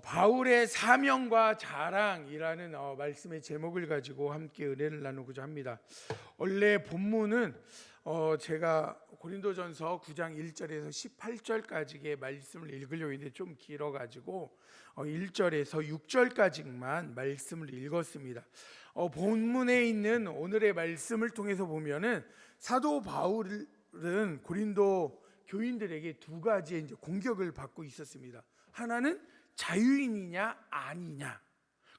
바울의 사명과 자랑이라는 말씀의 제목을 가지고 함께 은혜를 나누고자 합니다. 원래 본문은 제가 고린도전서 9장 1절에서 18절까지의 말씀을 읽으려고 했는데 좀 길어가지고 1절에서 6절까지만 말씀을 읽었습니다. 본문에 있는 오늘의 말씀을 통해서 보면은 사도 바울은 고린도 교인들에게 두 가지의 이제 공격을 받고 있었습니다. 하나는 자유인이냐 아니냐,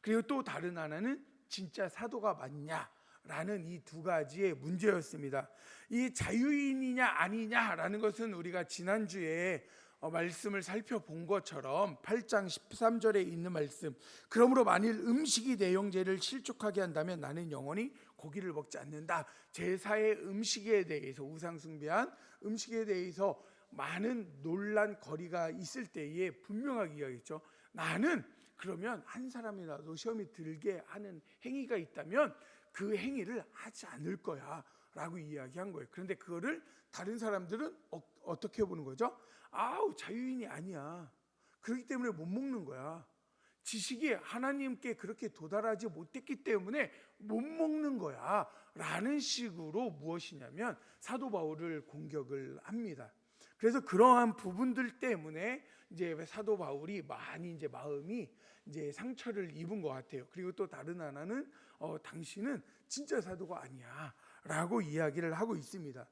그리고 또 다른 하나는 진짜 사도가 맞냐라는 이 두 가지의 문제였습니다. 이 자유인이냐 아니냐라는 것은 우리가 지난주에 말씀을 살펴본 것처럼 8장 13절에 있는 말씀, 그러므로 만일 음식이 내 형제를 실족하게 한다면 나는 영원히 고기를 먹지 않는다. 제사의 음식에 대해서, 우상 숭배한 음식에 대해서 많은 논란거리가 있을 때에 분명하게 이야기했죠. 나는 그러면 한 사람이라도 시험이 들게 하는 행위가 있다면 그 행위를 하지 않을 거야 라고 이야기한 거예요. 그런데 그거를 다른 사람들은 어떻게 보는 거죠? 아우, 자유인이 아니야, 그렇기 때문에 못 먹는 거야, 지식이 하나님께 그렇게 도달하지 못했기 때문에 못 먹는 거야 라는 식으로 무엇이냐면 사도 바울을 공격을 합니다. 그래서 그러한 부분들 때문에 이제 사도 바울이 많이 이제 마음이 이제 상처를 입은 것 같아요. 그리고 또 다른 하나는 당신은 진짜 사도가 아니야라고 이야기를 하고 있습니다.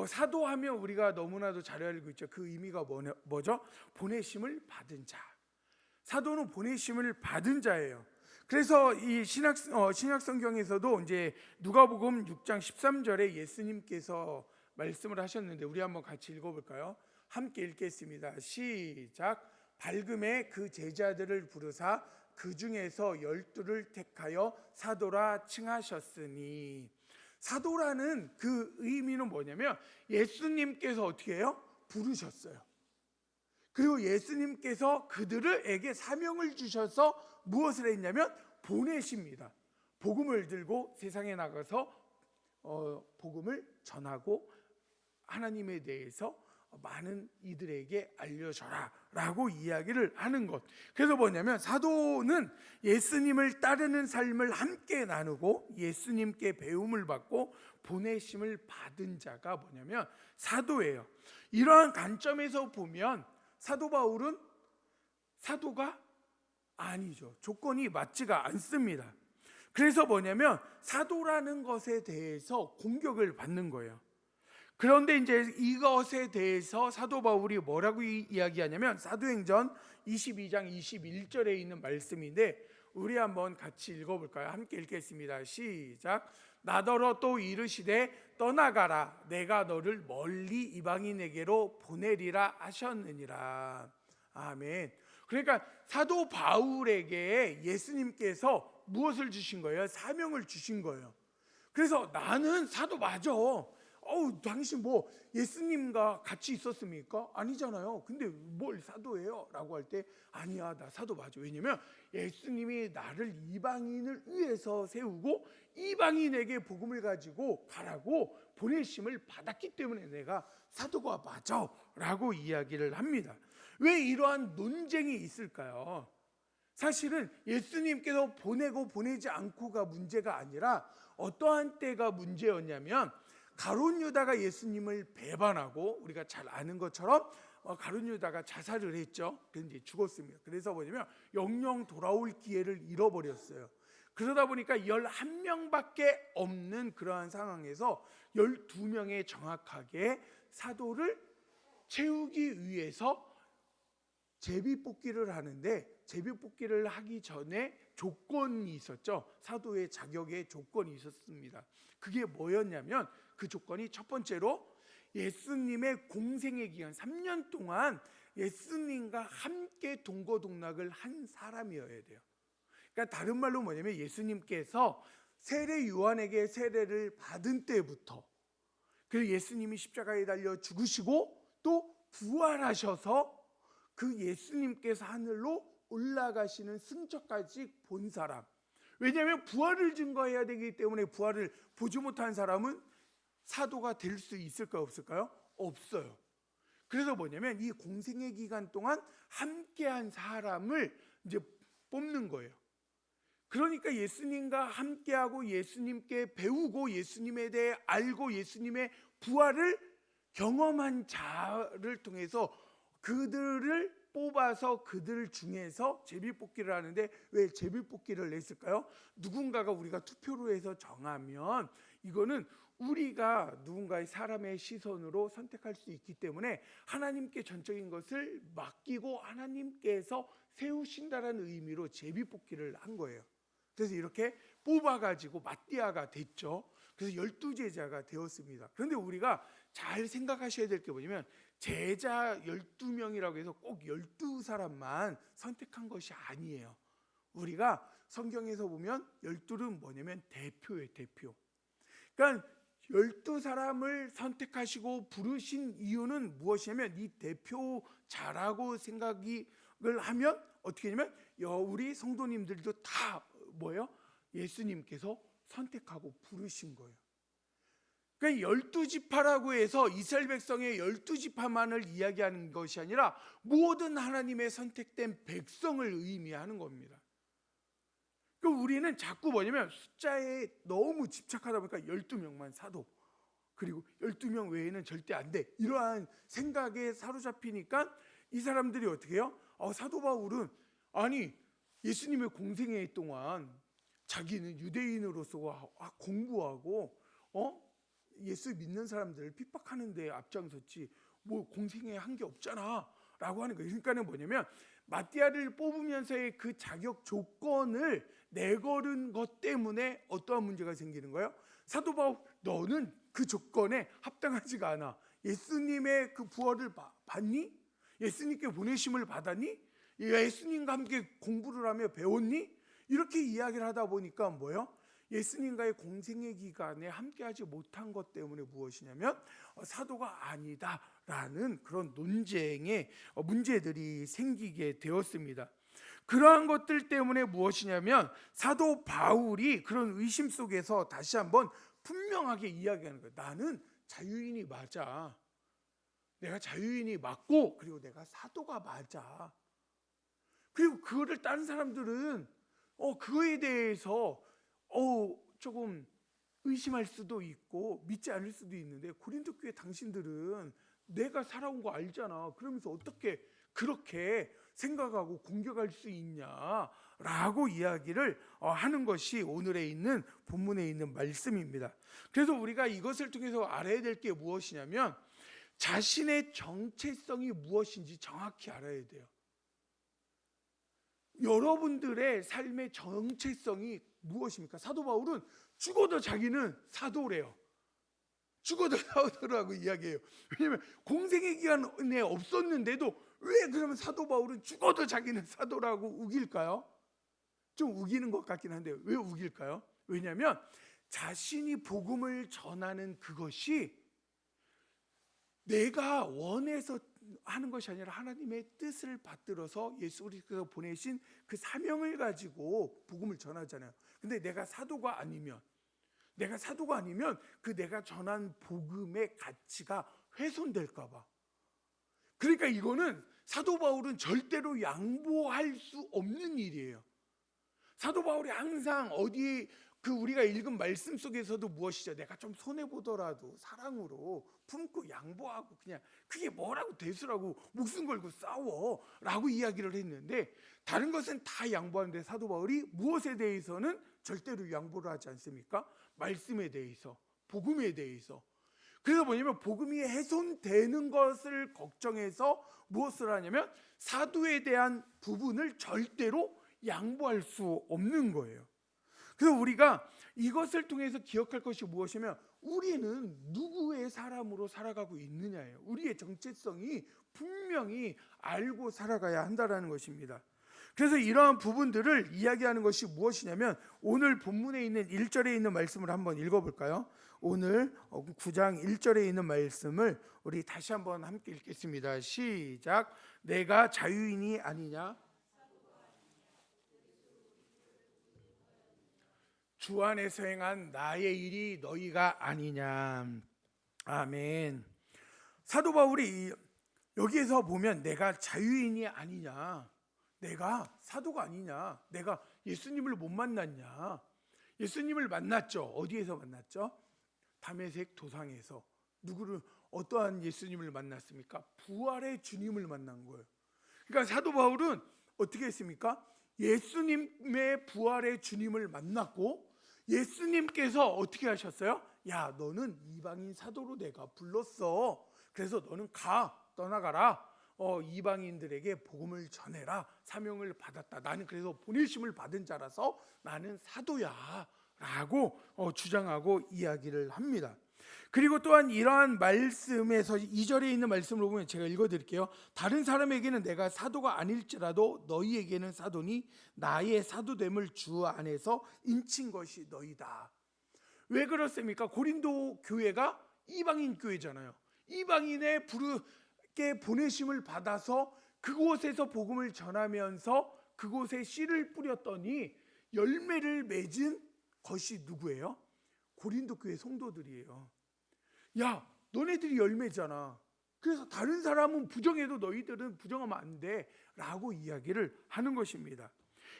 사도하면 우리가 너무나도 잘 알고 있죠. 그 의미가 뭐죠? 보내심을 받은 자. 사도는 보내심을 받은 자예요. 그래서 이 신약 성경에서도 이제 누가복음 6장 13절에 예수님께서 말씀을 하셨는데 우리 한번 같이 읽어볼까요? 함께 읽겠습니다. 시작. 밝음에 그 제자들을 부르사 그 중에서 12를 택하여 사도라 칭하셨으니, 사도라는 그 의미는 뭐냐면 예수님께서 어떻게 해요? 부르셨어요. 그리고 예수님께서 그들에게 사명을 주셔서 무엇을 했냐면 보내십니다. 복음을 들고 세상에 나가서 복음을 전하고 하나님에 대해서 많은 이들에게 알려줘라 라고 이야기를 하는 것. 그래서 뭐냐면 사도는 예수님을 따르는 삶을 함께 나누고 예수님께 배움을 받고 보내심을 받은 자가 뭐냐면 사도예요. 이러한 관점에서 보면 사도 바울은 사도가 아니죠. 조건이 맞지가 않습니다. 그래서 뭐냐면 사도라는 것에 대해서 공격을 받는 거예요. 그런데 이제 이것에 대해서 사도 바울이 뭐라고 이야기하냐면 사도행전 22장 21절에 있는 말씀인데 우리 한번 같이 읽어볼까요? 함께 읽겠습니다. 시작. 나더러 또 이르시되 떠나가라, 내가 너를 멀리 이방인에게로 보내리라 하셨느니라. 아멘. 그러니까 사도 바울에게 예수님께서 무엇을 주신 거예요? 사명을 주신 거예요. 그래서 나는 사도 맞아. 당신 뭐 예수님과 같이 있었습니까? 아니잖아요. 근데 뭘 사도예요? 라고 할 때 아니야, 나 사도 맞아. 왜냐면 예수님이 나를 이방인을 위해서 세우고 이방인에게 복음을 가지고 가라고 보내심을 받았기 때문에 내가 사도가 맞아 라고 이야기를 합니다. 왜 이러한 논쟁이 있을까요? 사실은 예수님께서 보내고 보내지 않고가 문제가 아니라 어떠한 때가 문제였냐면 가룟 유다가 예수님을 배반하고, 우리가 잘 아는 것처럼 가룟 유다가 자살을 했죠. 그런데 죽었습니다. 그래서 뭐냐면 영영 돌아올 기회를 잃어버렸어요. 그러다 보니까 11명밖에 없는 그러한 상황에서 12명의 정확하게 사도를 채우기 위해서 제비뽑기를 하는데, 제비뽑기를 하기 전에 조건이 있었죠. 사도의 자격의 조건이 있었습니다. 그게 뭐였냐면 그 조건이 첫 번째로 예수님의 공생의 기간 3년 동안 예수님과 함께 동거동락을 한 사람이어야 돼요. 그러니까 다른 말로 뭐냐면 예수님께서 세례 요한에게 세례를 받은 때부터, 그리고 예수님이 십자가에 달려 죽으시고 또 부활하셔서 그 예수님께서 하늘로 올라가시는 승처까지 본 사람. 왜냐하면 부활을 증거해야 되기 때문에 부활을 보지 못한 사람은 사도가 될 수 있을까요? 없을까요? 없어요. 그래서 뭐냐면 이 공생의 기간 동안 함께한 사람을 이제 뽑는 거예요. 그러니까 예수님과 함께하고 예수님께 배우고 예수님에 대해 알고 예수님의 부활을 경험한 자를 통해서 그들을 뽑아서 그들 중에서 제비뽑기를 하는데, 왜 제비뽑기를 냈을까요? 누군가가 우리가 투표로 해서 정하면 이거는 우리가 누군가의 사람의 시선으로 선택할 수 있기 때문에 하나님께 전적인 것을 맡기고 하나님께서 세우신다라는 의미로 제비뽑기를 한 거예요. 그래서 이렇게 뽑아가지고 마띠아가 됐죠. 그래서 12제자가 되었습니다. 그런데 우리가 잘 생각하셔야 될 게 뭐냐면, 제자 12명이라고 해서 꼭 12사람만 선택한 것이 아니에요. 우리가 성경에서 보면 12는 뭐냐면 대표예요, 대표. 그러니까 12사람을 선택하시고 부르신 이유는 무엇이냐면, 이 대표자라고 생각을 하면 어떻게 되냐면 우리 성도님들도 다 뭐예요? 예수님께서 선택하고 부르신 거예요. 그러니까 12지파라고 해서 이스라엘 백성의 12지파만을 이야기하는 것이 아니라 모든 하나님의 선택된 백성을 의미하는 겁니다. 그러니까 우리는 자꾸 뭐냐면 숫자에 너무 집착하다 보니까 12명만 사도, 그리고 12명 외에는 절대 안 돼, 이러한 생각에 사로잡히니까 이 사람들이 어떻게 해요? 사도 바울은 아니 예수님의 공생애 동안 자기는 유대인으로서 공부하고 예수 믿는 사람들을 핍박하는 데 앞장섰지 뭐 공생애 한 게 없잖아 라고 하는 거예요. 그러니까는 뭐냐면 마띠아를 뽑으면서의 그 자격 조건을 내걸은 것 때문에 어떠한 문제가 생기는 거예요? 사도 바울, 너는 그 조건에 합당하지가 않아. 예수님의 그 부활을 받니? 예수님께 보내심을 받았니? 예수님과 함께 공부를 하며 배웠니? 이렇게 이야기를 하다 보니까 뭐예요? 예수님과의 공생의 기간에 함께하지 못한 것 때문에 무엇이냐면 사도가 아니다라는 그런 논쟁의 문제들이 생기게 되었습니다. 그러한 것들 때문에 무엇이냐면 사도 바울이 그런 의심 속에서 다시 한번 분명하게 이야기하는 거예요. 나는 자유인이 맞아. 내가 자유인이 맞고, 그리고 내가 사도가 맞아. 그리고 그거를 다른 사람들은 그거에 대해서 조금 의심할 수도 있고 믿지 않을 수도 있는데, 고린도 교회 당신들은 내가 살아온 거 알잖아. 그러면서 어떻게 그렇게 생각하고 공격할 수 있냐라고 이야기를 하는 것이 오늘에 있는 본문에 있는 말씀입니다. 그래서 우리가 이것을 통해서 알아야 될 게 무엇이냐면, 자신의 정체성이 무엇인지 정확히 알아야 돼요. 여러분들의 삶의 정체성이 무엇입니까? 사도 바울은 죽어도 자기는 사도래요. 죽어도 사도라고 이야기해요. 왜냐하면 공생의 기간에 없었는데도 왜 그러면 사도 바울은 죽어도 자기는 사도라고 우길까요? 좀 우기는 것 같긴 한데 왜 우길까요? 왜냐하면 자신이 복음을 전하는 그것이 내가 원해서 하는 것이 아니라 하나님의 뜻을 받들어서 예수 그리스도께서 보내신 그 사명을 가지고 복음을 전하잖아요. 근데 내가 사도가 아니면 그 내가 전한 복음의 가치가 훼손될까 봐. 그러니까 이거는 사도 바울은 절대로 양보할 수 없는 일이에요. 사도 바울이 항상 우리가 읽은 말씀 속에서도 무엇이죠? 내가 좀 손해보더라도 사랑으로 품고 양보하고 그냥 그게 뭐라고 대수라고 목숨 걸고 싸워 라고 이야기를 했는데, 다른 것은 다 양보하는데 사도 바울이 무엇에 대해서는 절대로 양보를 하지 않습니까? 말씀에 대해서, 복음에 대해서. 그래서 뭐냐면 복음이 훼손되는 것을 걱정해서 무엇을 하냐면 사도에 대한 부분을 절대로 양보할 수 없는 거예요. 그래서 우리가 이것을 통해서 기억할 것이 무엇이냐면, 우리는 누구의 사람으로 살아가고 있느냐예요. 우리의 정체성이 분명히 알고 살아가야 한다는 것입니다. 그래서 이러한 부분들을 이야기하는 것이 무엇이냐면, 오늘 본문에 있는 1절에 있는 말씀을 한번 읽어볼까요? 오늘 9장 1절에 있는 말씀을 우리 다시 한번 함께 읽겠습니다. 시작. 내가 자유인이 아니냐? 주 안에서 행한 나의 일이 너희가 아니냐. 아멘. 사도 바울이 여기에서 보면 내가 자유인이 아니냐, 내가 사도가 아니냐, 내가 예수님을 못 만났냐. 예수님을 만났죠. 어디에서 만났죠? 다메섹 도상에서. 누구를, 어떠한 예수님을 만났습니까? 부활의 주님을 만난 거예요. 그러니까 사도 바울은 어떻게 했습니까? 예수님의 부활의 주님을 만났고, 예수님께서 어떻게 하셨어요? 야, 너는 이방인 사도로 내가 불렀어. 그래서 너는 떠나가라. 이방인들에게 복음을 전해라. 사명을 받았다. 나는 그래서 보내심을 받은 자라서 나는 사도야 라고 주장하고 이야기를 합니다. 그리고 또한 이러한 말씀에서 2절에 있는 말씀을 보면 제가 읽어드릴게요. 다른 사람에게는 내가 사도가 아닐지라도 너희에게는 사도니 나의 사도됨을 주 안에서 인친 것이 너희다. 왜 그렇습니까? 고린도 교회가 이방인 교회잖아요. 이방인의 부르게 보내심을 받아서 그곳에서 복음을 전하면서 그곳에 씨를 뿌렸더니 열매를 맺은 것이 누구예요? 고린도 교회 성도들이에요. 야, 너네들이 열매잖아. 그래서 다른 사람은 부정해도 너희들은 부정하면 안 돼 라고 이야기를 하는 것입니다.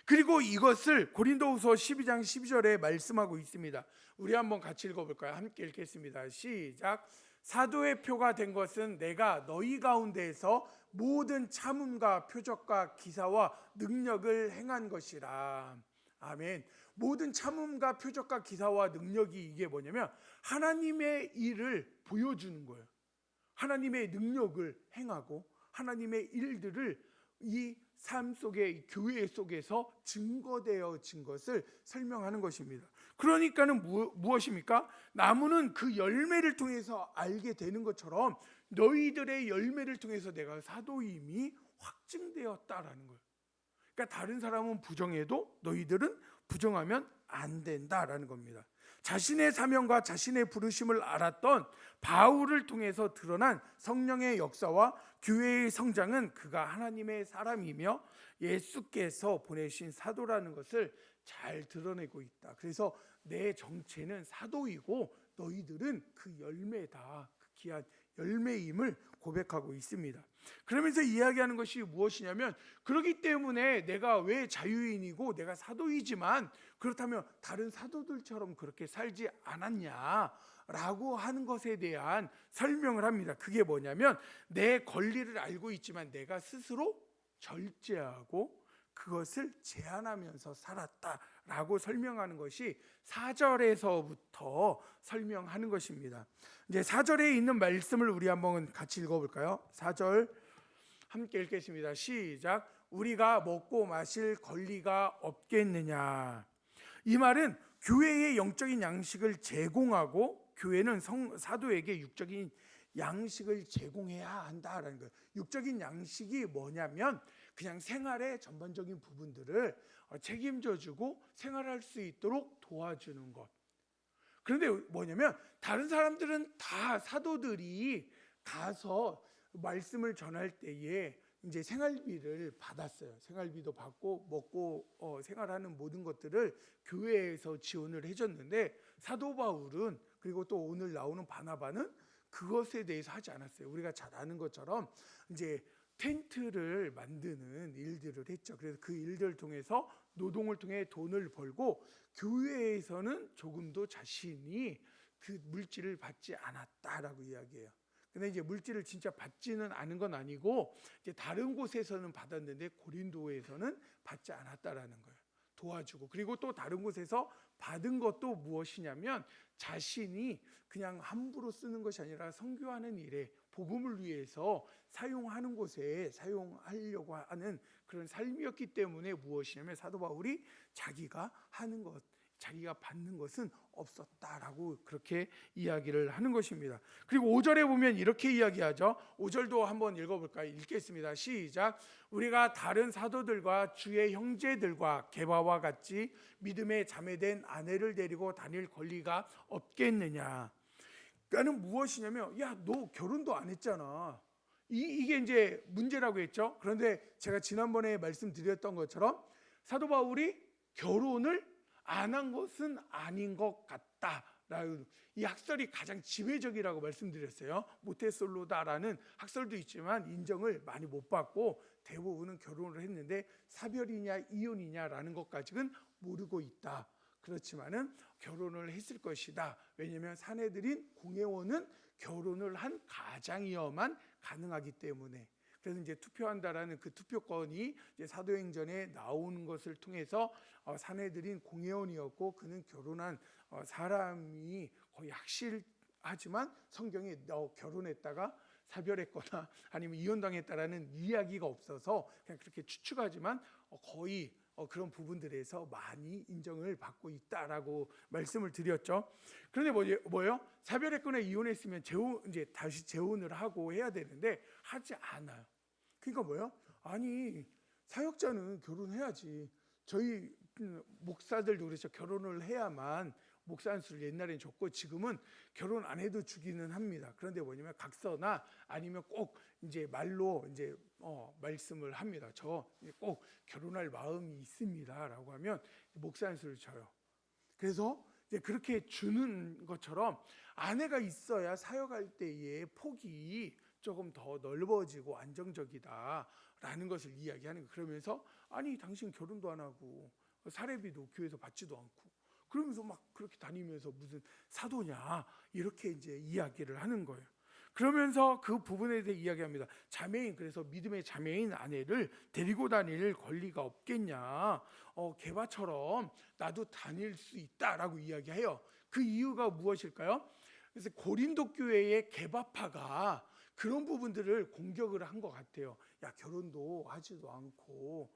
그리고 이것을 고린도후서 12장 12절에 말씀하고 있습니다. 우리 한번 같이 읽어볼까요? 함께 읽겠습니다. 시작. 사도의 표가 된 것은 내가 너희 가운데에서 모든 참음과 표적과 기사와 능력을 행한 것이라. 아멘. 모든 참음과 표적과 기사와 능력이 이게 뭐냐면 하나님의 일을 보여주는 거예요. 하나님의 능력을 행하고 하나님의 일들을 이 삶 속에, 교회 속에서 증거되어진 것을 설명하는 것입니다. 그러니까는 무엇입니까? 나무는 그 열매를 통해서 알게 되는 것처럼 너희들의 열매를 통해서 내가 사도임이 확증되었다라는 거예요. 그러니까 다른 사람은 부정해도 너희들은 부정하면 안 된다라는 겁니다. 자신의 사명과 자신의 부르심을 알았던 바울을 통해서 드러난 성령의 역사와 교회의 성장은 그가 하나님의 사람이며 예수께서 보내신 사도라는 것을 잘 드러내고 있다. 그래서 내 정체는 사도이고 너희들은 그 열매다. 그 귀한 열매임을 고백하고 있습니다. 그러면서 이야기하는 것이 무엇이냐면, 그렇기 때문에 내가 왜 자유인이고 내가 사도이지만 그렇다면 다른 사도들처럼 그렇게 살지 않았냐라고 하는 것에 대한 설명을 합니다. 그게 뭐냐면 내 권리를 알고 있지만 내가 스스로 절제하고 그것을 제한하면서 살았다라고 설명하는 것이 4절에서부터 설명하는 것입니다. 이제 4절에 있는 말씀을 우리 한번 같이 읽어볼까요? 4절 함께 읽겠습니다. 시작. 우리가 먹고 마실 권리가 없겠느냐. 이 말은 교회의 영적인 양식을 제공하고 교회는 사도에게 육적인 양식을 제공해야 한다라는 거예요. 육적인 양식이 뭐냐면 그냥 생활의 전반적인 부분들을 책임져주고 생활할 수 있도록 도와주는 것. 그런데 뭐냐면 다른 사람들은 다 사도들이 가서 말씀을 전할 때에 이제 생활비를 받았어요. 생활비도 받고 먹고 생활하는 모든 것들을 교회에서 지원을 해줬는데 사도 바울은, 그리고 또 오늘 나오는 바나바는 그것에 대해서 하지 않았어요. 우리가 잘 아는 것처럼 이제 텐트를 만드는 일들을 했죠. 그래서 그 일들을 통해서 노동을 통해 돈을 벌고 교회에서는 조금도 자신이 그 물질을 받지 않았다라고 이야기해요. 근데 이제 물질을 진짜 받지는 않은 건 아니고 이제 다른 곳에서는 받았는데 고린도에서는 받지 않았다라는 거예요. 도와주고, 그리고 또 다른 곳에서 받은 것도 무엇이냐면 자신이 그냥 함부로 쓰는 것이 아니라 선교하는 일에 복음을 위해서 사용하는 곳에 사용하려고 하는 그런 삶이었기 때문에 무엇이냐면 사도 바울이 자기가 하는 것, 자기가 받는 것은 없었다라고 그렇게 이야기를 하는 것입니다. 그리고 5절에 보면 이렇게 이야기하죠. 5절도 한번 읽어볼까요? 읽겠습니다. 시작. 우리가 다른 사도들과 주의 형제들과 게바와 같이 믿음에 자매된 아내를 데리고 다닐 권리가 없겠느냐. 그러니까는 무엇이냐면, 야, 너 결혼도 안 했잖아. 이게 이제 문제라고 했죠. 그런데 제가 지난번에 말씀드렸던 것처럼 사도 바울이 결혼을 안 한 것은 아닌 것 이 학설이 가장 지배적이라고 말씀드렸어요. 모태솔로다라는 학설도 있지만 인정을 많이 못 받고 대부분은 결혼을 했는데 사별이냐 이혼이냐라는 것까지는 모르고 있다. 그렇지만은 결혼을 했을 것이다. 왜냐하면 사내들인 공회원은 결혼을 한 가장이어만 가능하기 때문에. 그래서 이제 투표한다라는 그 투표권이 이제 사도행전에 나오는 것을 통해서 사내들인 공회원이었고 그는 결혼한 사람이 거의 확실하지만 성경에 결혼했다가 사별했거나 아니면 이혼당했다라는 이야기가 없어서 그냥 그렇게 추측하지만 거의 그런 부분들에서 많이 인정을 받고 있다라고 말씀을 드렸죠. 그런데 뭐예요? 사별했거나 이혼했으면 이제 다시 재혼을 하고 해야 되는데 하지 않아요. 그러니까 뭐예요? 아니 사역자는 결혼해야지. 저희 목사들도 그렇죠. 결혼을 해야만 목사 안수를 옛날엔 줬고 지금은 결혼 안 해도 주기는 합니다. 그런데 뭐냐면 각서나 아니면 꼭 이제 말로 이제 말씀을 합니다. 저 꼭 결혼할 마음이 있습니다라고 하면 목사 안수를 줘요. 그래서 이제 그렇게 주는 것처럼 아내가 있어야 사역할 때의 폭이 조금 더 넓어지고 안정적이다라는 것을 이야기하는 거예요. 그러면서 아니 당신 결혼도 안 하고 사례비도 교회에서 받지도 않고 그러면서 막 그렇게 다니면서 무슨 사도냐 이렇게 이제 이야기를 하는 거예요. 그러면서 그 부분에 대해 이야기합니다. 자매인, 그래서 믿음의 자매인 아내를 데리고 다닐 권리가 없겠냐, 개바처럼 나도 다닐 수 있다라고 이야기해요. 그 이유가 무엇일까요? 그래서 고린도 교회의 개바파가 그런 부분들을 공격을 한 것 같아요. 야, 결혼도 하지도 않고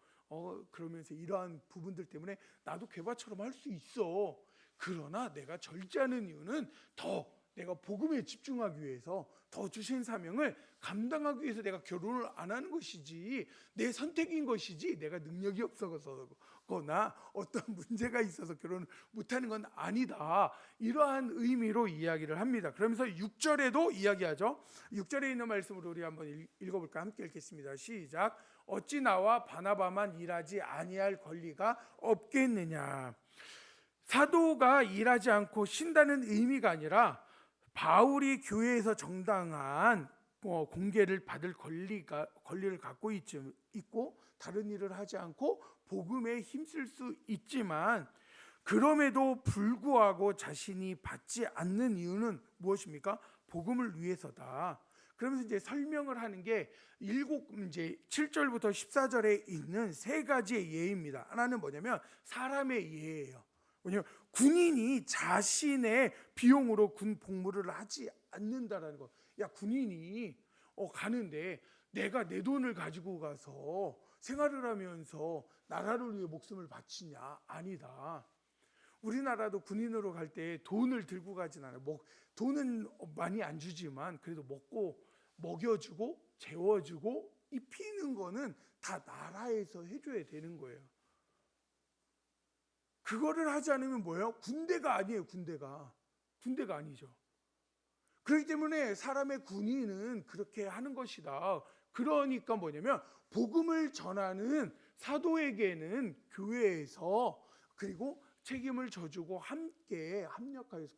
그러면서 이러한 부분들 때문에 나도 개바처럼 할 수 있어. 그러나 내가 절제하는 이유는 더 내가 복음에 집중하기 위해서, 더 주신 사명을 감당하기 위해서 내가 결혼을 안 하는 것이지 내 선택인 것이지 내가 능력이 없어서거나 어떤 문제가 있어서 결혼을 못하는 건 아니다. 이러한 의미로 이야기를 합니다. 그러면서 6절에도 이야기하죠. 6절에 있는 말씀을 우리 한번 읽어볼까? 함께 읽겠습니다. 시작. 어찌 나와 바나바만 일하지 아니할 권리가 없겠느냐. 사도가 일하지 않고 쉰다는 의미가 아니라 바울이 교회에서 정당한 공개를 받을 권리를 갖고 있고 다른 일을 하지 않고 복음에 힘쓸 수 있지만, 그럼에도 불구하고 자신이 받지 않는 이유는 무엇입니까? 복음을 위해서다. 그러면서 이제 설명을 하는 게 이제 7절부터 14절에 있는 세 가지의 예입니다. 하나는 뭐냐면 사람의 예예요. 왜냐하면 군인이 자신의 비용으로 군 복무를 하지 않는다라는 거. 야, 군인이 가는데 내가 내 돈을 가지고 가서 생활을 하면서 나라를 위해 목숨을 바치냐? 아니다. 우리나라도 군인으로 갈 때 돈을 들고 가진 않아요. 돈은 많이 안 주지만 그래도 먹여주고 재워주고 입히는 거는 다 나라에서 해줘야 되는 거예요. 그거를 하지 않으면 뭐예요? 군대가 아니에요. 군대가 아니죠. 그렇기 때문에 사람의 군인은 그렇게 하는 것이다. 그러니까 뭐냐면 복음을 전하는 사도에게는 교회에서 그리고 책임을 져주고 함께 합력하여서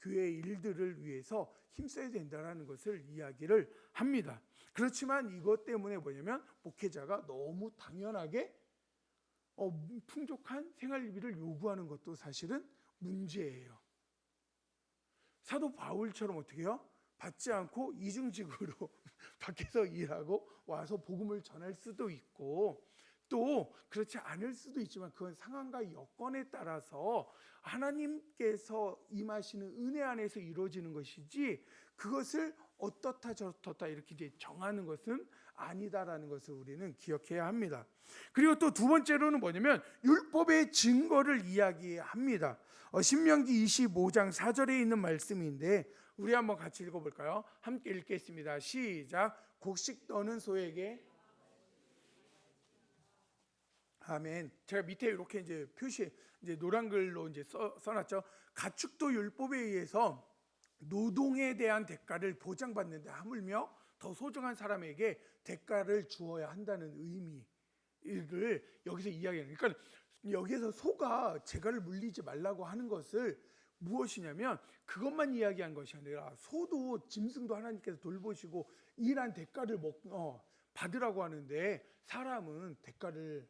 교회의 일들을 위해서 힘써야 된다는 것을 이야기를 합니다. 그렇지만 이것 때문에 뭐냐면 목회자가 너무 당연하게 풍족한 생활비를 요구하는 것도 사실은 문제예요. 사도 바울처럼 어떻게 해요? 받지 않고 이중직으로 밖에서 일하고 와서 복음을 전할 수도 있고, 또 그렇지 않을 수도 있지만 그건 상황과 여건에 따라서 하나님께서 임하시는 은혜 안에서 이루어지는 것이지 그것을 어떻다 저렇다 이렇게 이제 정하는 것은 아니다라는 것을 우리는 기억해야 합니다. 그리고 또 두 번째로는 뭐냐면 율법의 증거를 이야기합니다. 신명기 25장 4절에 있는 말씀인데 우리 한번 같이 읽어볼까요? 함께 읽겠습니다. 시작. 곡식 떠는 소에게 아멘. 제가 밑에 이렇게 이제 이제 노란 글로 이제 써놨죠. 가축도 율법에 의해서 노동에 대한 대가를 보장받는데 하물며 더 소중한 사람에게 대가를 주어야 한다는 의미를 여기서 이야기해요. 그러니까 여기에서 소가 재가를 물리지 말라고 하는 것을 무엇이냐면 그것만 이야기한 것이 아니라 소도 짐승도 하나님께서 돌보시고 일한 대가를 받으라고 하는데 사람은 대가를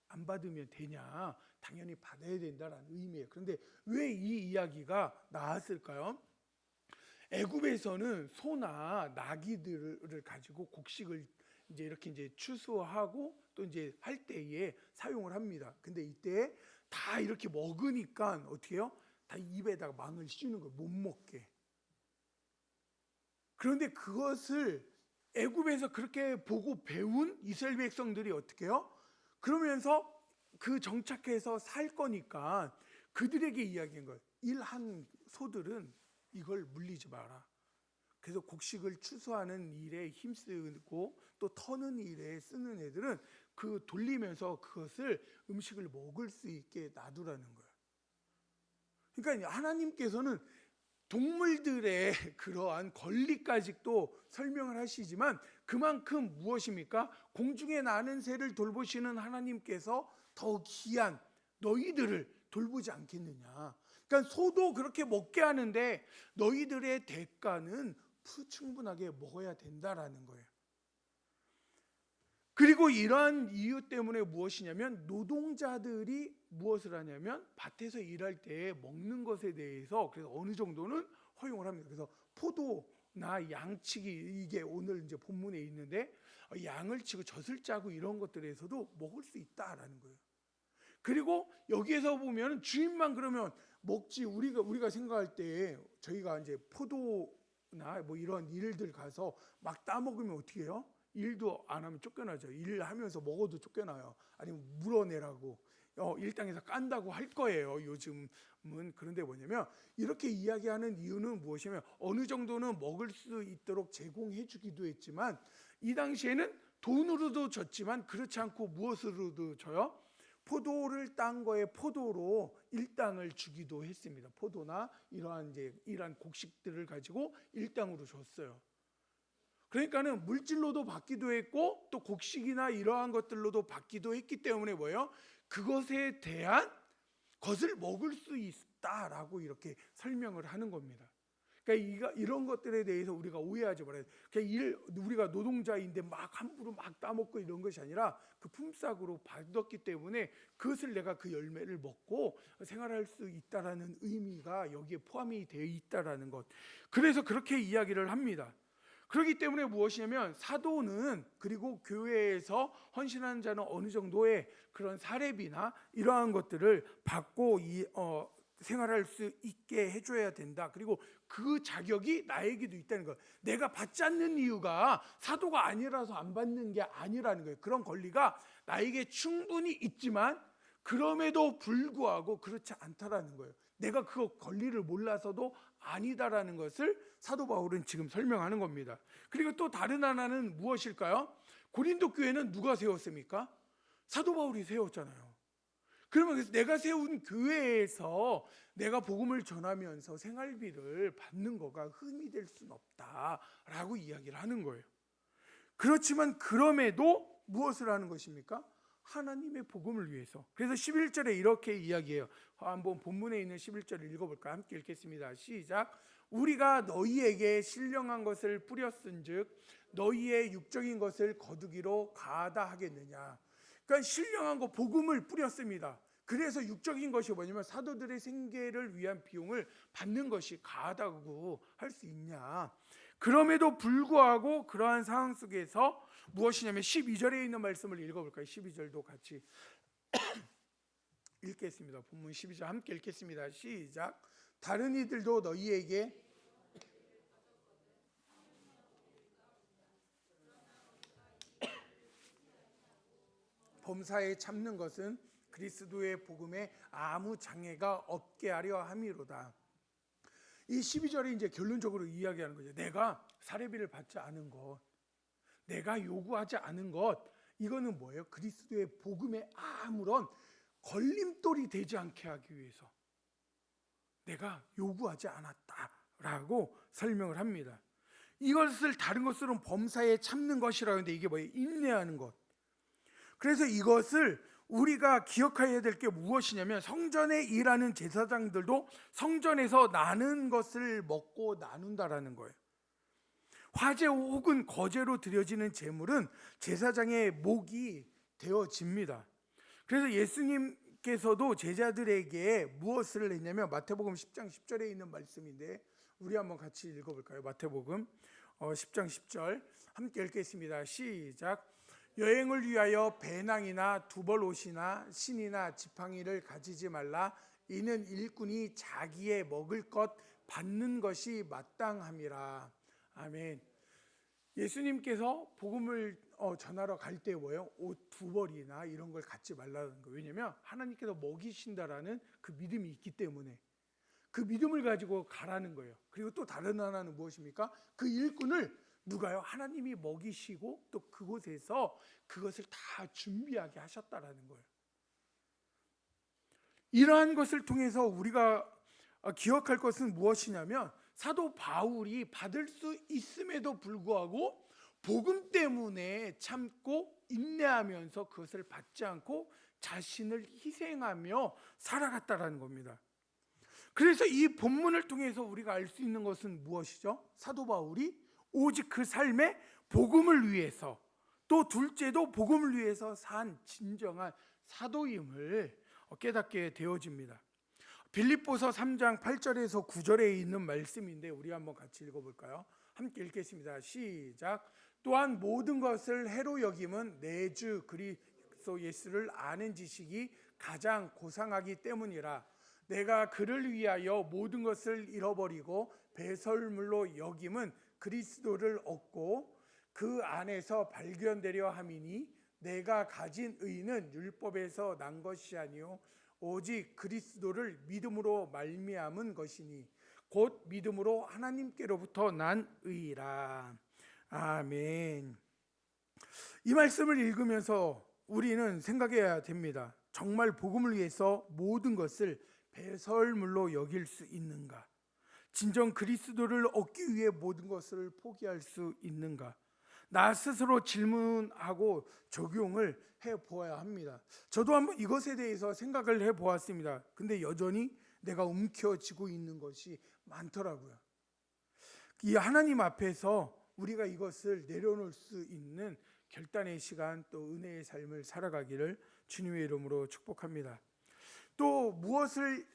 안 받으면 되냐? 당연히 받아야 된다라는 의미예요. 그런데 왜 이 이야기가 나왔을까요? 애굽에서는 소나 나귀들을 가지고 곡식을 이제 이렇게 이제 추수하고 또 이제 할 때에 사용을 합니다. 근데 이때 다 이렇게 먹으니까 어떻게 해요? 다 입에다가 망을 씌우는 거예요. 못 먹게. 그런데 그것을 애굽에서 그렇게 보고 배운 이스라엘 백성들이 어떻게 해요? 그러면서 그 정착해서 살 거니까 그들에게 이야기한 거예요. 일한 소들은 이걸 물리지 마라. 그래서 곡식을 추수하는 일에 힘쓰고 또 터는 일에 쓰는 애들은 그 돌리면서 그것을 음식을 먹을 수 있게 놔두라는 거예요. 그러니까 하나님께서는 동물들의 그러한 권리까지도 설명을 하시지만 그만큼 무엇입니까? 공중에 나는 새를 돌보시는 하나님께서 더 귀한 너희들을 돌보지 않겠느냐. 그러니까 소도 그렇게 먹게 하는데 너희들의 대가는 충분하게 먹어야 된다라는 거예요. 그리고 이러한 이유 때문에 무엇이냐면 노동자들이 무엇을 하냐면 밭에서 일할 때 먹는 것에 대해서 그래서 어느 정도는 허용을 합니다. 그래서 포도나 양치기 이게 오늘 이제 본문에 있는데 양을 치고 젖을 짜고 이런 것들에서도 먹을 수 있다라는 거예요. 그리고 여기에서 보면 주인만 그러면 먹지 우리가 생각할 때 저희가 이제 포도나 뭐 이런 일들 가서 막 따먹으면 어떻게 해요? 일도 안 하면 쫓겨나죠. 일하면서 먹어도 쫓겨나요. 아니면 물어내라고 일당에서 깐다고 할 거예요. 요즘은. 그런데 뭐냐면 이렇게 이야기하는 이유는 무엇이냐면 어느 정도는 먹을 수 있도록 제공해 주기도 했지만 이 당시에는 돈으로도 줬지만 그렇지 않고 무엇으로도 줘요? 포도를 딴 거에 포도로 일당을 주기도 했습니다. 포도나 이러한 곡식들을 가지고 일당으로 줬어요. 그러니까는 물질로도 받기도 했고 또 곡식이나 이러한 것들로도 받기도 했기 때문에 뭐예요? 그것에 대한 것을 먹을 수 있다라고 이렇게 설명을 하는 겁니다. 그러니까 이런 것들에 대해서 우리가 오해하지 말아야 돼. 그러니까 우리가 노동자인데 막 함부로 막 따먹고 이런 것이 아니라 그 품삯으로 받았기 때문에 그것을 내가 그 열매를 먹고 생활할 수 있다라는 의미가 여기에 포함이 되어 있다라는 것. 그래서 그렇게 이야기를 합니다. 그렇기 때문에 무엇이냐면 사도는 그리고 교회에서 헌신하는 자는 어느 정도의 그런 사례비나 이러한 것들을 받고 생활할 수 있게 해줘야 된다. 그리고 그 자격이 나에게도 있다는 거예요. 내가 받지 않는 이유가 사도가 아니라서 안 받는 게 아니라는 거예요. 그런 권리가 나에게 충분히 있지만 그럼에도 불구하고 그렇지 않다라는 거예요. 내가 그 권리를 몰라서도 아니다라는 것을 사도 바울은 지금 설명하는 겁니다. 그리고 또 다른 하나는 무엇일까요? 고린도 교회는 누가 세웠습니까? 사도 바울이 세웠잖아요. 그러면 내가 세운 교회에서 내가 복음을 전하면서 생활비를 받는 거가 흠이 될 수는 없다라고 이야기를 하는 거예요. 그렇지만 그럼에도 무엇을 하는 것입니까? 하나님의 복음을 위해서. 그래서 11절에 이렇게 이야기해요. 한번 본문에 있는 11절을 읽어볼까요? 함께 읽겠습니다. 시작. 우리가 너희에게 신령한 것을 뿌렸은즉 너희의 육적인 것을 거두기로 가하다 하겠느냐. 그러니까 신령한 거 복음을 뿌렸습니다. 그래서 육적인 것이 뭐냐면 사도들의 생계를 위한 비용을 받는 것이 가하다고 할 수 있냐. 그럼에도 불구하고 그러한 상황 속에서 무엇이냐면 12절에 있는 말씀을 읽어볼까요? 12절도 같이 읽겠습니다. 본문 12절 함께 읽겠습니다. 시작. 다른 이들도 너희에게 범사에 참는 것은 그리스도의 복음에 아무 장애가 없게 하려 함이로다. 이 12절이 이제 결론적으로 이야기하는 거죠. 내가 사례비를 받지 않은 것, 내가 요구하지 않은 것, 이거는 뭐예요? 그리스도의 복음에 아무런 걸림돌이 되지 않게 하기 위해서 내가 요구하지 않았다라고 설명을 합니다. 이것을 다른 것으로는 범사에 참는 것이라고 하는데 이게 뭐예요? 인내하는 것. 그래서 이것을 우리가 기억해야 될 게 무엇이냐면 성전에 일하는 제사장들도 성전에서 나는 것을 먹고 나눈다라는 거예요. 화제 혹은 거제로 드려지는 제물은 제사장의 목이 되어집니다. 그래서 예수님께서도 제자들에게 무엇을 했냐면 마태복음 10장 10절에 있는 말씀인데 우리 한번 같이 읽어볼까요? 마태복음 10장 10절 함께 읽겠습니다. 시작. 여행을 위하여 배낭이나 두벌 옷이나 신이나 지팡이를 가지지 말라. 이는 일꾼이 자기의 먹을 것 받는 것이 마땅함이라. 아멘. 예수님께서 복음을 전하러 갈 때 뭐예요? 옷 두 벌이나 이런 걸 갖지 말라는 거예요. 왜냐하면 하나님께서 먹이신다라는 그 믿음이 있기 때문에 그 믿음을 가지고 가라는 거예요. 그리고 또 다른 하나는 무엇입니까? 그 일꾼을 누가요? 하나님이 먹이시고 또 그곳에서 그것을 다 준비하게 하셨다라는 거예요. 이러한 것을 통해서 우리가 기억할 것은 무엇이냐면 사도 바울이 받을 수 있음에도 불구하고 복음 때문에 참고 인내하면서 그것을 받지 않고 자신을 희생하며 살아갔다라는 겁니다. 그래서 이 본문을 통해서 우리가 알 수 있는 것은 무엇이죠? 사도 바울이 오직 그 삶에 복음을 위해서 또 둘째도 복음을 위해서 산 진정한 사도임을 깨닫게 되어집니다. 빌립보서 3장 8절에서 9절에 있는 말씀인데 우리 한번 같이 읽어볼까요? 함께 읽겠습니다. 시작. 또한 모든 것을 해로 여김은 내 주 그리스도 예수를 아는 지식이 가장 고상하기 때문이라. 내가 그를 위하여 모든 것을 잃어버리고 배설물로 여김은 그리스도를 얻고 그 안에서 발견되려 함이니 내가 가진 의는 율법에서 난 것이 아니요 오직 그리스도를 믿음으로 말미암은 것이니 곧 믿음으로 하나님께로부터 난 의라. 아멘. 이 말씀을 읽으면서 우리는 생각해야 됩니다. 정말 복음을 위해서 모든 것을 배설물로 여길 수 있는가? 진정 그리스도를 얻기 위해 모든 것을 포기할 수 있는가? 나 스스로 질문하고 적용을 해보아야 합니다. 저도 한번 이것에 대해서 생각을 해보았습니다. 근데 여전히 내가 움켜쥐고 있는 것이 많더라고요. 이 하나님 앞에서 우리가 이것을 내려놓을 수 있는 결단의 시간 또 은혜의 삶을 살아가기를 주님의 이름으로 축복합니다. 또 무엇을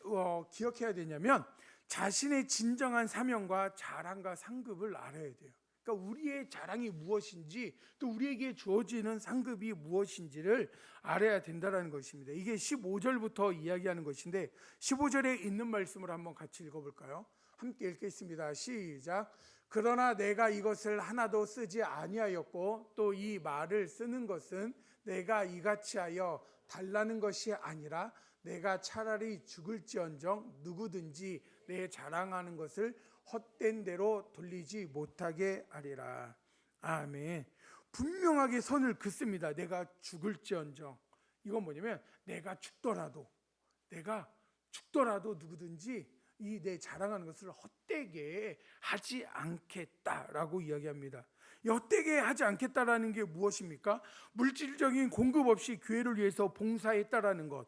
기억해야 되냐면 자신의 진정한 사명과 자랑과 상급을 알아야 돼요. 그러니까 우리의 자랑이 무엇인지 또 우리에게 주어지는 상급이 무엇인지를 알아야 된다는 것입니다. 이게 15절부터 이야기하는 것인데 15절에 있는 말씀을 한번 같이 읽어볼까요? 함께 읽겠습니다. 시작. 그러나 내가 이것을 하나도 쓰지 아니하였고 또 이 말을 쓰는 것은 내가 이같이 하여 달라는 것이 아니라 내가 차라리 죽을지언정 누구든지 내 자랑하는 것을 헛된 대로 돌리지 못하게 하리라. 아멘. 분명하게 선을 긋습니다. 내가 죽을지언정. 이건 뭐냐면 내가 죽더라도 누구든지 이 내 자랑하는 것을 헛되게 하지 않겠다라고 이야기합니다. 헛되게 하지 않겠다라는 게 무엇입니까? 물질적인 공급 없이 교회를 위해서 봉사했다라는 것.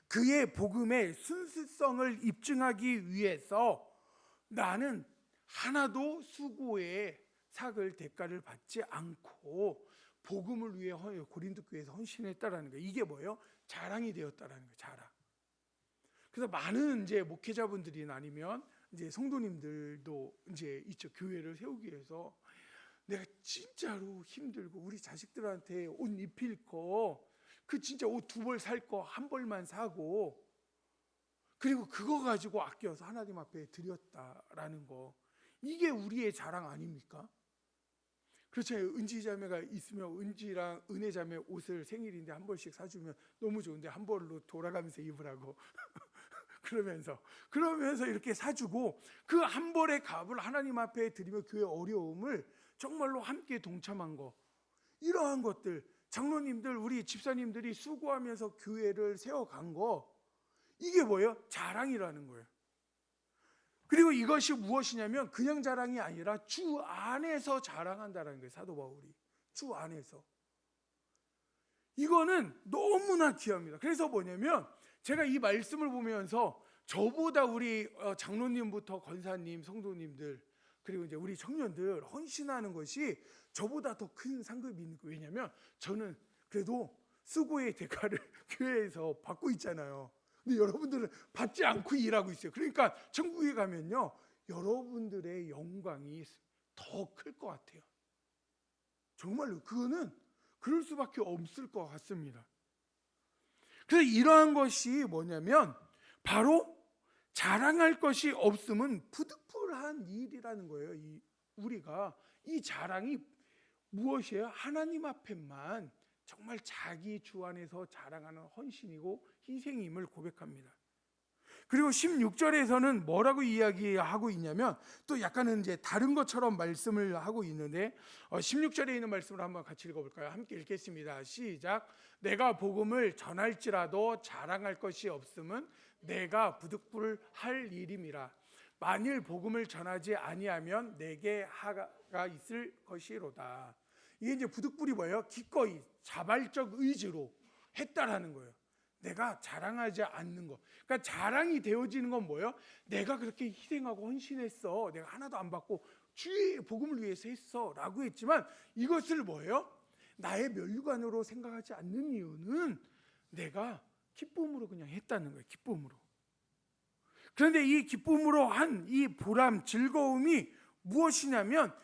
그의 복음의 순수성을 입증하기 위해서 나는 하나도 수고의 삭을 대가를 받지 않고 복음을 위해 고린도 교회에서 헌신했다라는 거예요. 이게 뭐예요? 자랑이 되었다라는 거예요. 자랑. 그래서 많은 이제 목회자분들이나 아니면 이제 성도님들도 이제 있죠. 교회를 세우기 위해서 내가 진짜로 힘들고 우리 자식들한테 옷 입힐 거 그 진짜 옷 두 벌 살 거 한 벌만 사고 그리고 그거 가지고 아껴서 하나님 앞에 드렸다라는 거, 이게 우리의 자랑 아닙니까? 그렇잖아요. 은지자매가 있으면 은지랑 은혜자매 옷을 생일인데 한 벌씩 사주면 너무 좋은데 한 벌로 돌아가면서 입으라고 그러면서 이렇게 사주고 그 한 벌의 값을 하나님 앞에 드리며 교회 어려움을 정말로 함께 동참한 거, 이러한 것들, 장로님들 우리 집사님들이 수고하면서 교회를 세워간 거, 이게 뭐예요? 자랑이라는 거예요. 그리고 이것이 무엇이냐면 그냥 자랑이 아니라 주 안에서 자랑한다는 거예요. 사도 바울이 주 안에서 이거는 너무나 귀합니다. 그래서 뭐냐면 제가 이 말씀을 보면서 저보다 우리 장로님부터 권사님, 성도님들, 그리고 이제 우리 청년들 헌신하는 것이 저보다 더 큰 상급이 있는 거예요. 왜냐하면 저는 그래도 수고의 대가를 교회에서 받고 있잖아요. 근데 여러분들은 받지 않고 일하고 있어요. 그러니까 천국에 가면요, 여러분들의 영광이 더 클 것 같아요. 정말로 그거는 그럴 수밖에 없을 것 같습니다. 그래서 이러한 것이 뭐냐면 바로 자랑할 것이 없음은 부득불한 일이라는 거예요. 우리가 이 자랑이 무엇이에요? 하나님 앞에만 정말 자기 주 안에서 자랑하는 헌신이고 희생임을 고백합니다. 그리고 16절에서는 뭐라고 이야기하고 있냐면 또 약간은 이제 다른 것처럼 말씀을 하고 있는데 16절에 있는 말씀을 한번 같이 읽어볼까요? 함께 읽겠습니다. 시작. 내가 복음을 전할지라도 자랑할 것이 없음은 내가 부득불할 일임이라. 만일 복음을 전하지 아니하면 내게 하가 있을 것이로다. 이게 이제 부득불이 뭐예요? 기꺼이 자발적 의지로 했다라는 거예요. 내가 자랑하지 않는 것. 그러니까 자랑이 되어지는 건 뭐예요? 내가 그렇게 희생하고 헌신했어. 내가 하나도 안 받고 주의 복음을 위해서 했어. 라고 했지만 이것을 뭐예요? 나의 면류관으로 생각하지 않는 이유는 내가 기쁨으로 그냥 했다는 거예요. 기쁨으로. 그런데 이 기쁨으로 한 이 보람, 즐거움이 무엇이냐면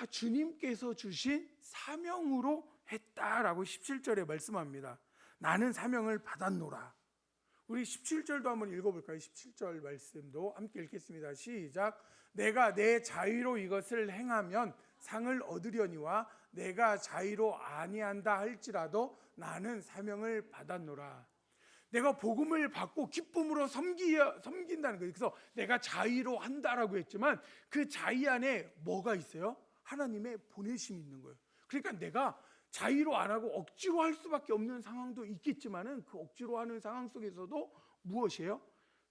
주님께서 주신 사명으로 했다라고 17절에 말씀합니다. 나는 사명을 받았노라. 우리 17절도 한번 읽어볼까요? 17절 말씀도 함께 읽겠습니다. 시작. 내가 내 자의로 이것을 행하면 상을 얻으려니와 내가 자의로 아니한다 할지라도 나는 사명을 받았노라. 내가 복음을 받고 기쁨으로 섬긴다는 거예요. 그래서 내가 자의로 한다라고 했지만 그 자의 안에 뭐가 있어요? 하나님의 보내심이 있는 거예요. 그러니까 내가 자의로 안 하고 억지로 할 수밖에 없는 상황도 있겠지만은 그 억지로 하는 상황 속에서도 무엇이에요?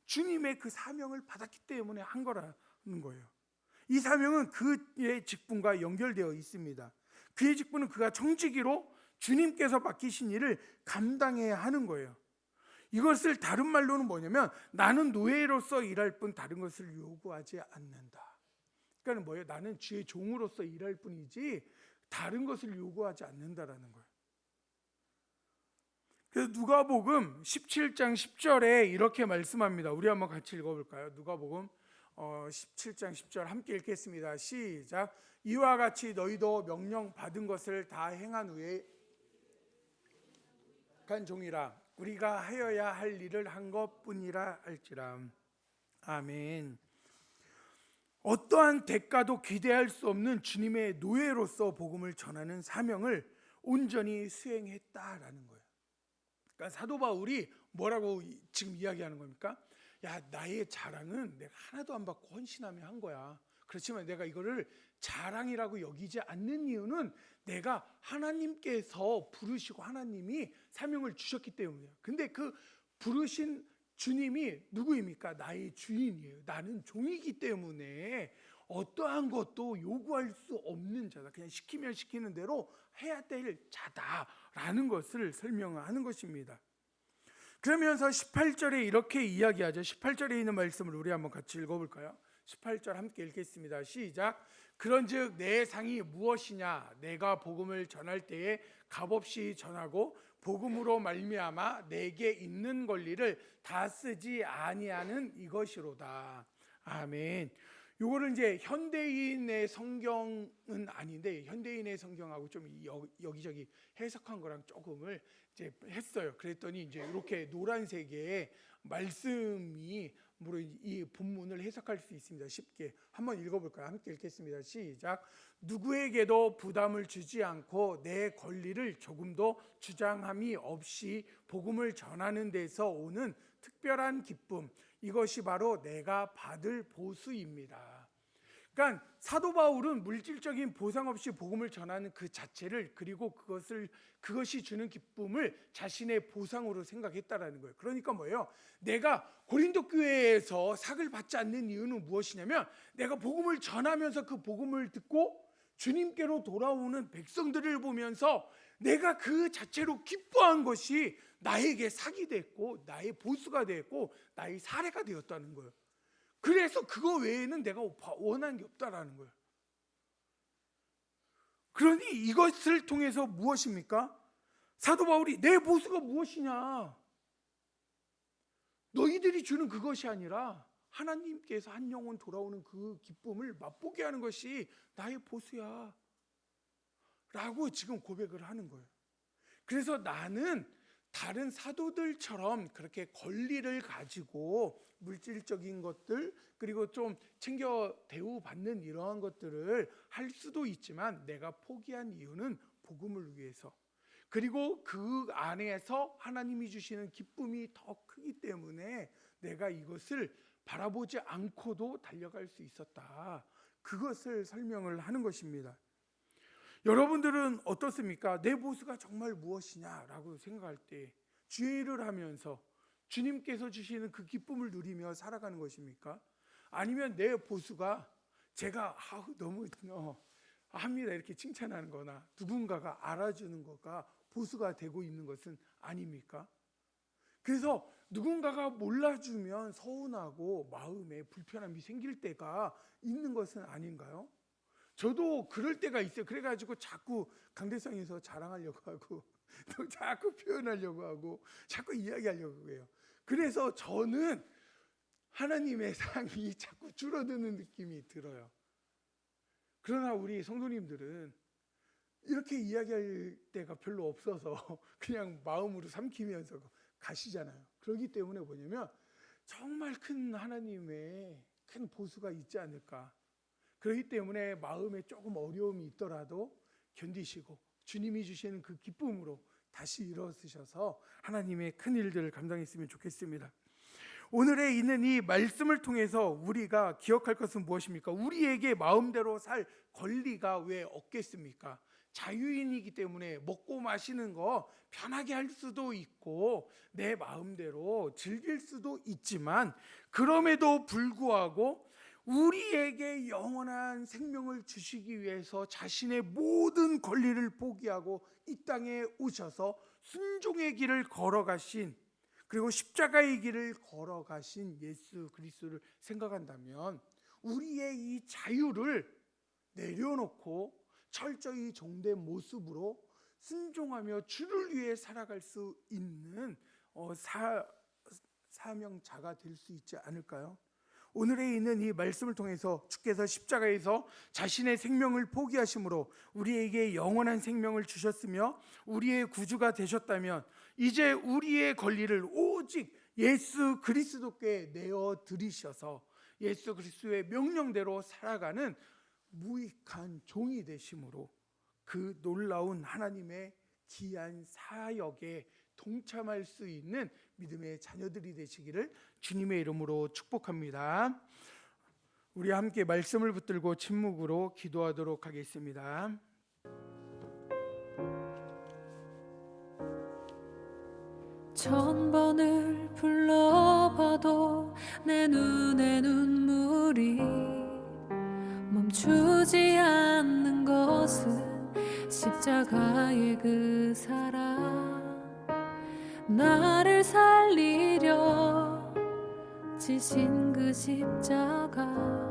주님의 그 사명을 받았기 때문에 한 거라는 거예요. 이 사명은 그의 직분과 연결되어 있습니다. 그의 직분은 그가 청지기로 주님께서 맡기신 일을 감당해야 하는 거예요. 이것을 다른 말로는 뭐냐면 나는 노예로서 일할 뿐 다른 것을 요구하지 않는다. 그러니까 뭐예요? 나는 주의 종으로서 일할 뿐이지 다른 것을 요구하지 않는다라는 거예요. 그래서 누가복음 17장 10절에 이렇게 말씀합니다. 우리 한번 같이 읽어볼까요? 누가복음 17장 10절 함께 읽겠습니다. 시작. 이와 같이 너희도 명령 받은 것을 다 행한 후에 간 종이라 우리가 하여야 할 일을 한 것뿐이라 할지라. 아멘. 어떠한 대가도 기대할 수 없는 주님의 노예로서 복음을 전하는 사명을 온전히 수행했다라는 거예요. 그러니까 사도 바울이 뭐라고 지금 이야기하는 겁니까? 야, 나의 자랑은 내가 하나도 안 받고 헌신하며 한 거야. 그렇지만 내가 이거를 자랑이라고 여기지 않는 이유는 내가 하나님께서 부르시고 하나님이 사명을 주셨기 때문이에요. 근데 그 부르신 주님이 누구입니까? 나의 주인이에요. 나는 종이기 때문에 어떠한 것도 요구할 수 없는 자다. 그냥 시키면 시키는 대로 해야 될 자다라는 것을 설명하는 것입니다. 그러면서 18절에 이렇게 이야기하죠. 18절에 있는 말씀을 우리 한번 같이 읽어볼까요? 18절 함께 읽겠습니다. 시작. 그런즉 내 상이 무엇이냐? 내가 복음을 전할 때에 값없이 전하고 복음으로 말미암아 내게 있는 권리를 다 쓰지 아니하는 이것이로다. 아멘. 요거를 이제 현대인의 성경은 아닌데 현대인의 성경하고 좀 여기저기 해석한 거랑 조금을 이제 했어요. 그랬더니 이제 이렇게 노란색의 말씀이 이 본문을 해석할 수 있습니다. 쉽게 한번 읽어볼까요? 함께 읽겠습니다. 시작. 누구에게도 부담을 주지 않고 내 권리를 조금도 주장함이 없이 복음을 전하는 데서 오는 특별한 기쁨, 이것이 바로 내가 받을 보수입니다. 그러니까 사도 바울은 물질적인 보상 없이 복음을 전하는 그 자체를, 그리고 그것이 주는 기쁨을 자신의 보상으로 생각했다라는 거예요. 그러니까 뭐예요? 내가 고린도 교회에서 삭을 받지 않는 이유는 무엇이냐면 내가 복음을 전하면서 그 복음을 듣고 주님께로 돌아오는 백성들을 보면서 내가 그 자체로 기뻐한 것이 나에게 삭이 됐고 나의 보수가 됐고 나의 사례가 되었다는 거예요. 그래서 그거 외에는 내가 원하는 게 없다라는 거예요. 그러니 이것을 통해서 무엇입니까? 사도 바울이 내 보수가 무엇이냐? 너희들이 주는 그것이 아니라 하나님께서 한 영혼 돌아오는 그 기쁨을 맛보게 하는 것이 나의 보수야 라고 지금 고백을 하는 거예요. 그래서 나는 다른 사도들처럼 그렇게 권리를 가지고 물질적인 것들 그리고 좀 챙겨 대우받는 이러한 것들을 할 수도 있지만 내가 포기한 이유는 복음을 위해서, 그리고 그 안에서 하나님이 주시는 기쁨이 더 크기 때문에 내가 이것을 바라보지 않고도 달려갈 수 있었다. 그것을 설명을 하는 것입니다. 여러분들은 어떻습니까? 내 보수가 정말 무엇이냐라고 생각할 때 주의 일을 하면서 주님께서 주시는 그 기쁨을 누리며 살아가는 것입니까? 아니면 내 보수가 제가 너무 합니다 이렇게 칭찬하는 거나 누군가가 알아주는 거가 보수가 되고 있는 것은 아닙니까? 그래서 누군가가 몰라주면 서운하고 마음에 불편함이 생길 때가 있는 것은 아닌가요? 저도 그럴 때가 있어요. 그래가지고 자꾸 강대상에서 자랑하려고 하고 또 자꾸 표현하려고 하고 자꾸 이야기하려고 해요. 그래서 저는 하나님의 상이 자꾸 줄어드는 느낌이 들어요. 그러나 우리 성도님들은 이렇게 이야기할 때가 별로 없어서 그냥 마음으로 삼키면서 가시잖아요. 그렇기 때문에 뭐냐면 정말 큰 하나님의 큰 보수가 있지 않을까. 그렇기 때문에 마음에 조금 어려움이 있더라도 견디시고 주님이 주시는 그 기쁨으로 다시 일어서셔서 하나님의 큰 일들을 감당했으면 좋겠습니다. 오늘에 있는 이 말씀을 통해서 우리가 기억할 것은 무엇입니까? 우리에게 마음대로 살 권리가 왜 없겠습니까? 자유인이기 때문에 먹고 마시는 거 편하게 할 수도 있고 내 마음대로 즐길 수도 있지만, 그럼에도 불구하고 우리에게 영원한 생명을 주시기 위해서 자신의 모든 권리를 포기하고 이 땅에 오셔서 순종의 길을 걸어가신, 그리고 십자가의 길을 걸어가신 예수 그리스도를 생각한다면 우리의 이 자유를 내려놓고 철저히 종된 모습으로 순종하며 주를 위해 살아갈 수 있는 사명자가 될 수 있지 않을까요? 오늘에 있는 이 말씀을 통해서 주께서 십자가에서 자신의 생명을 포기하심으로 우리에게 영원한 생명을 주셨으며 우리의 구주가 되셨다면 이제 우리의 권리를 오직 예수 그리스도께 내어드리셔서 예수 그리스도의 명령대로 살아가는 무익한 종이 되심으로 그 놀라운 하나님의 귀한 사역에 동참할 수 있는 믿음의 자녀들이 되시기를 주님의 이름으로 축복합니다. 우리 함께 말씀을 붙들고 침묵으로 기도하도록 하겠습니다. 천 번을 불러봐도 내 눈에 눈물이 멈추지 않는 것은 십자가의 그 사랑, 나를 살리려 지신 그 십자가